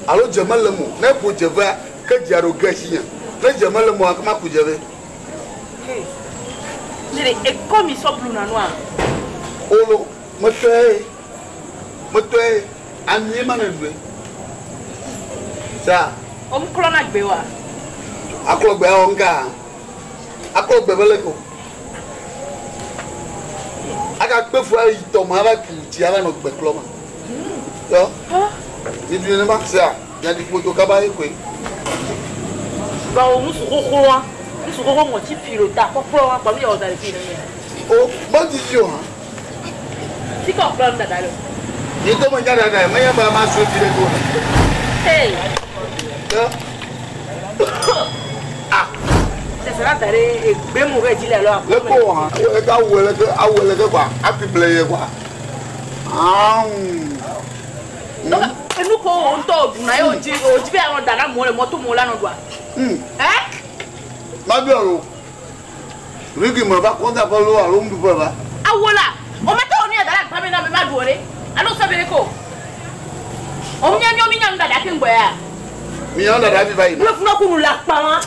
Allo Jamal le mot, n'est pour Java que Diaro Gachien. Le Jamal le mot à ma coujave. Et comme ils sont plus noir. Oh, Motoé, Annie Manoué. Ça, on clone à Bewa. À quoi Béonga? À quoi Bebeleco? À quoi fois il tombe avec qui a notre becloma? Il vient de marcher, il y a des photos cabaret. Bah, on se revoit. On se revoit mon petit pilote. Pour pouvoir parler aux alpines. Oh, bonne décision. C'est quoi le plan d'aller? Il te manque d'aller, mais il y a pas ma soeur qui est bonne. Hey! Ah! C'est ça d'aller et bien mourir d'il alors. Le pauvre, hein? Le gars où elle est quoi? A pu plaire quoi? Ah! Et nous, on tombe, on a dit, on dit, on a la moto, on l'a doigt. Hein? Ma bien, lui qui m'a pas compté pour l'eau à l'homme du peuple. Ah voilà! On m'a dit, on est dans la famille, on m'a doué. Alors, ça veut dire quoi? On vient de m'y aller à Kimboya. Mais on a la vie vaille. Le flot qu'on l'a pas.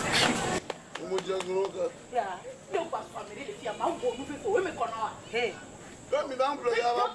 Mon Dieu, non. Il faut pas se faire les filles à ma voix, nous faisons, oui, mais qu'on a. Hey! Comme il va en pleurer avant.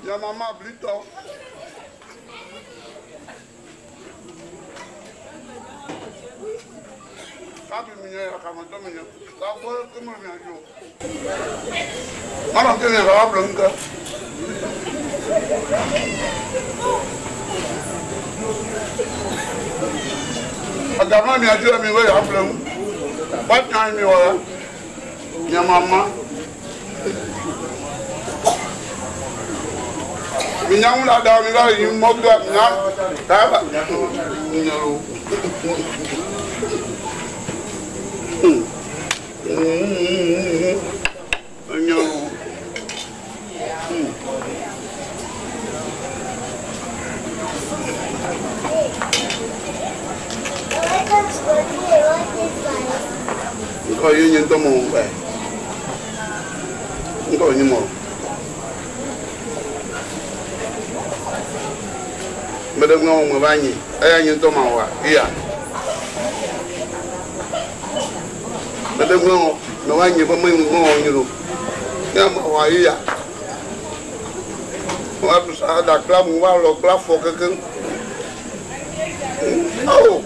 Ya maman blito. Kabi minye ya kamato minye. Ka bolo kumu minye jo. Mama kene ra blanca. Agama mi ajo mi we ya blanca. What time you are? Ya mama. Minang la daw ni la yung mogda na taba nyaro nyaro ko yun yung tumong ba ko yun mo Madame ngong mabani aya nyinto mawa iya Madame ngong mabani ba may ngong nyiro ya mawa iya wa sa da klam wa lo kla fo ka kan oh